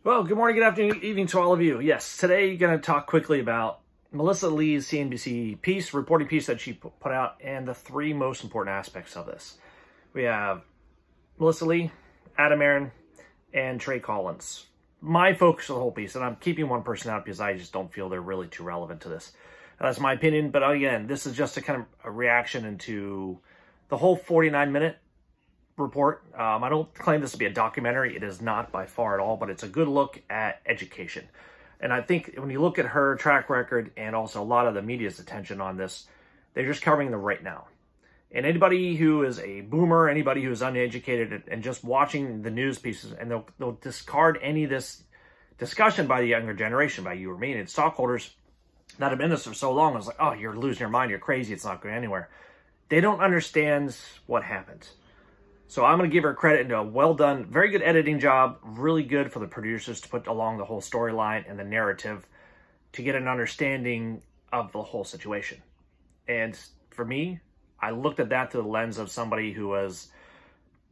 Well, good morning, good afternoon, good evening to all of you. Yes, today I'm going to talk quickly about Melissa Lee's CNBC reporting piece that she put out, and the three most important aspects of this. We have Melissa Lee, Adam Aron, and Trey Collins. My focus of the whole piece, and I'm keeping one person out because I just don't feel they're really too relevant to this. That's my opinion, but again, this is just a kind of a reaction into the whole 49-minute report. I don't claim this to be a documentary. It is not by far at all, but it's a good look at education. And I think when you look at her track record and also a lot of the media's attention on this, they're just covering the right now. And anybody who is a boomer, anybody who is uneducated and just watching the news pieces, and they'll discard any of this discussion by the younger generation, by you or me, and stockholders that have been in this for so long. It's like, oh, you're losing your mind, you're crazy, it's not going anywhere. They don't understand what happened. So I'm going to give her credit into a well done, very good editing job, really good for the producers to put along the whole storyline and the narrative to get an understanding of the whole situation. And for me, I looked at that through the lens of somebody who was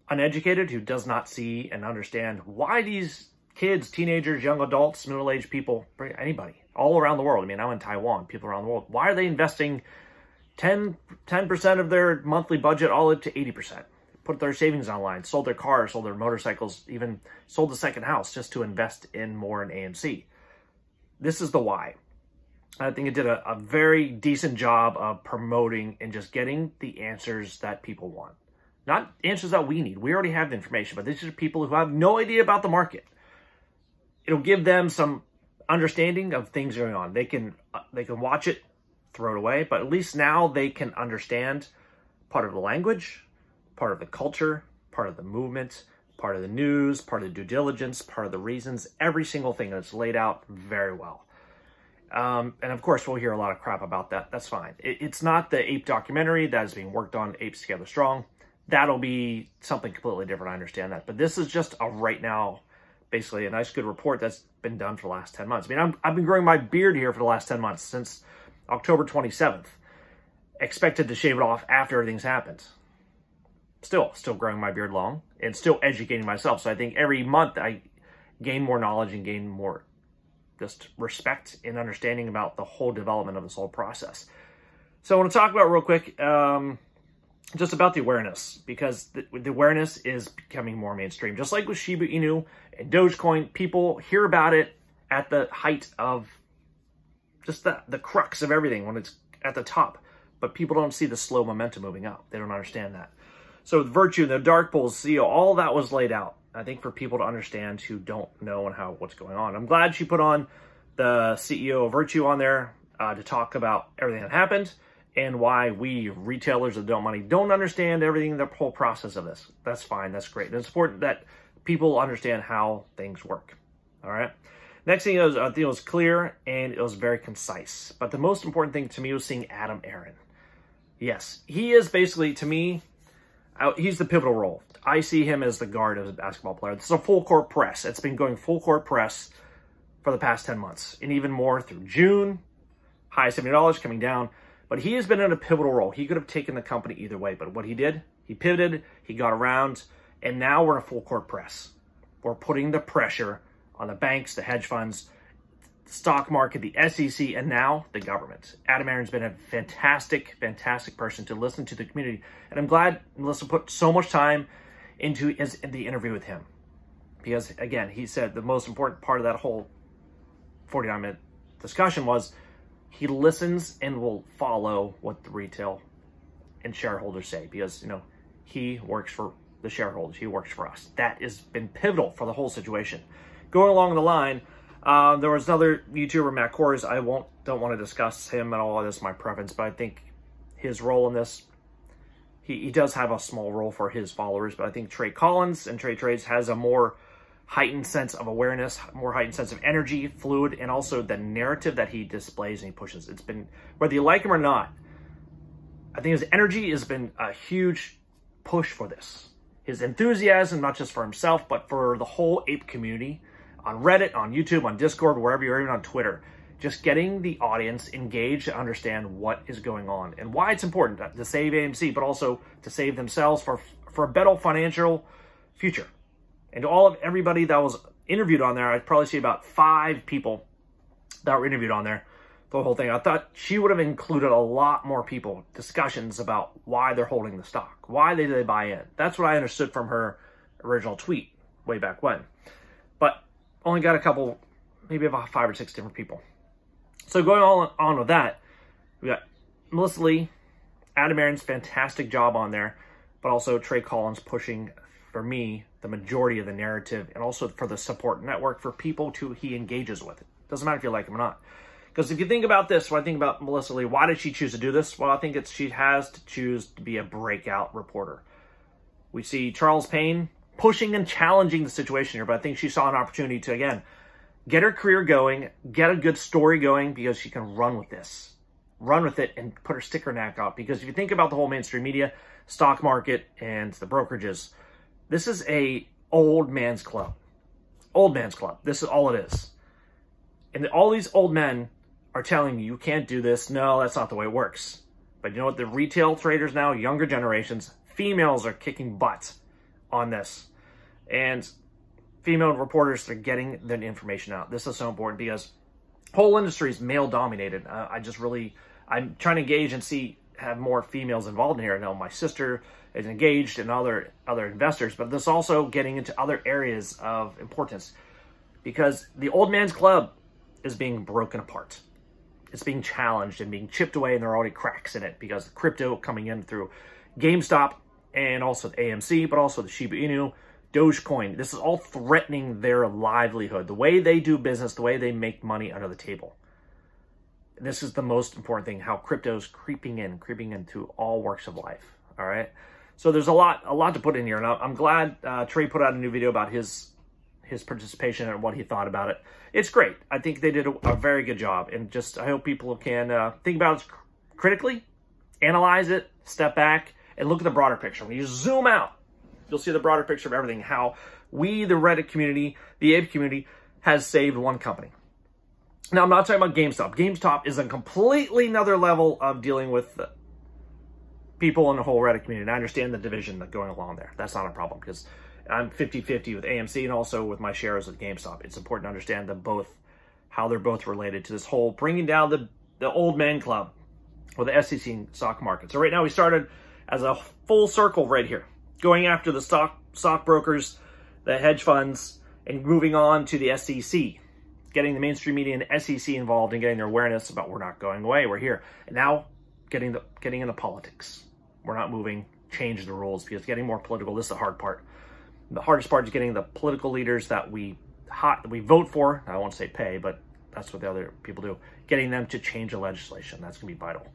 uneducated, who does not see and understand why these kids, teenagers, young adults, middle-aged people, anybody, all around the world. I mean, I'm in Taiwan, people around the world. Why are they investing 10% of their monthly budget all up to 80%? Put their savings online, sold their cars, sold their motorcycles, even sold the second house just to invest in more in AMC. This is the why. I think it did a very decent job of promoting and just getting the answers that people want. Not answers that we need. We already have the information, but these are people who have no idea about the market. It'll give them some understanding of things going on. They can watch it, throw it away, but at least now they can understand part of the language, part of the culture, part of the movement, part of the news, part of the due diligence, part of the reasons, every single thing that's laid out very well. And of course, we'll hear a lot of crap about that. That's fine. It's not the APE documentary that is being worked on, Apes Together Strong. That'll be something completely different. I understand that. But this is just a right now, basically a nice, good report that's been done for the last 10 months. I mean, I've been growing my beard here for the last 10 months, since October 27th. Expected to shave it off after everything's happened. Still growing my beard long and still educating myself. So I think every month I gain more knowledge and gain more just respect and understanding about the whole development of this whole process. So I want to talk about real quick, just about the awareness, because the awareness is becoming more mainstream. Just like with Shiba Inu and Dogecoin, people hear about it at the height of just the crux of everything when it's at the top, but people don't see the slow momentum moving up. They don't understand that. So with Virtue, the dark pools, CEO, all that was laid out, I think, for people to understand who don't know and what's going on. I'm glad she put on the CEO of Virtue on there to talk about everything that happened and why we retailers that don't money don't understand everything, the whole process of this. That's fine. That's great. And it's important that people understand how things work. All right. Next thing is, I think it was clear and it was very concise. But the most important thing to me was seeing Adam Aron. Yes, he is basically, to me, he's the pivotal role. I see him as the guard of a basketball player. It's a full court press. It's been going full court press for the past 10 months and even more through June. High $70 coming down. But he has been in a pivotal role. He could have taken the company either way. But what he did, he pivoted, he got around, and now we're in a full court press. We're putting the pressure on the banks, the hedge funds, the stock market, the SEC, and now the government. Adam Aron's been a fantastic, fantastic person to listen to the community. And I'm glad Melissa put so much time into the interview with him. Because, again, he said the most important part of that whole 49-minute discussion was he listens and will follow what the retail and shareholders say. Because, you know, he works for the shareholders. He works for us. That has been pivotal for the whole situation. Going along the line, there was another YouTuber, Matt Kors. I don't want to discuss him at all. This is my preference, but I think his role in this, he does have a small role for his followers. But I think Trey Collins and Trey Trades has a more heightened sense of awareness, more heightened sense of energy, fluid, and also the narrative that he displays and he pushes. It's been, whether you like him or not, I think his energy has been a huge push for this. His enthusiasm, not just for himself, but for the whole ape community, on Reddit, on YouTube, on Discord, wherever you're, even on Twitter. Just getting the audience engaged to understand what is going on and why it's important to save AMC, but also to save themselves for a better financial future. And to everybody that was interviewed on there, I'd probably see about 5 people that were interviewed on there, the whole thing. I thought she would have included a lot more people, discussions about why they're holding the stock, why did they buy in. That's what I understood from her original tweet way back when. But only got a couple, maybe about 5 or 6 different people. So going on with that, we got Melissa Lee, Adam Aaron's fantastic job on there, but also Trey Collins pushing, for me, the majority of the narrative, and also for the support network for people he engages with. It doesn't matter if you like him or not. Because if you think about this, when I think about Melissa Lee, why did she choose to do this? Well, I think she has to choose to be a breakout reporter. We see Charles Payne pushing and challenging the situation here, but I think she saw an opportunity to, again, get her career going, get a good story going, because she can run with this. Run with it and put her sticker neck out. Because if you think about the whole mainstream media, stock market, and the brokerages, this is a old man's club. Old man's club. This is all it is. And all these old men are telling you can't do this. No, that's not the way it works. But you know what? The retail traders now, younger generations, females are kicking butt on this. And female reporters are getting the information out. This is so important because whole industry is male dominated. I'm trying to engage and have more females involved in here. I know my sister is engaged and other investors, but this also getting into other areas of importance because the old man's club is being broken apart. It's being challenged and being chipped away, and there are already cracks in it because crypto coming in through GameStop and also the AMC, but also the Shiba Inu, Dogecoin. This is all threatening their livelihood, the way they do business, the way they make money under the table. This is the most important thing, how crypto is creeping into all works of life, all right? So there's a lot to put in here, and I'm glad Trey put out a new video about his participation and what he thought about it. It's great. I think they did a very good job, and I hope people can think about it critically, analyze it, step back, and look at the broader picture. When you zoom out, you'll see the broader picture of everything, how we, the Reddit community, the APE community, has saved one company. Now, I'm not talking about GameStop. GameStop is a completely another level of dealing with people in the whole Reddit community. And I understand the division that's going along there. That's not a problem because I'm 50-50 with AMC and also with my shares with GameStop. It's important to understand how they're both related to this whole bringing down the old man club or the SEC stock market. So right now we started as a full circle right here, going after the stock brokers, the hedge funds, and moving on to the SEC. Getting the mainstream media and the SEC involved and getting their awareness about we're not going away, we're here. And now getting into politics. We're not moving, change the rules because getting more political, this is the hard part. The hardest part is getting the political leaders that we vote for, I won't say pay, but that's what the other people do, getting them to change the legislation. That's going to be vital.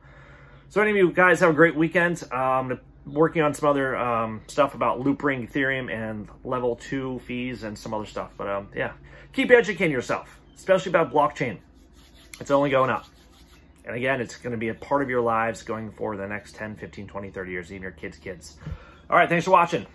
So any of you guys have a great weekend. I'm working on some other stuff about loop ring Ethereum and level 2 fees and some other stuff. But yeah, keep educating yourself, especially about blockchain. It's only going up. And again, it's going to be a part of your lives going for the next 10, 15, 20, 30 years, even your kids' kids. All right, thanks for watching.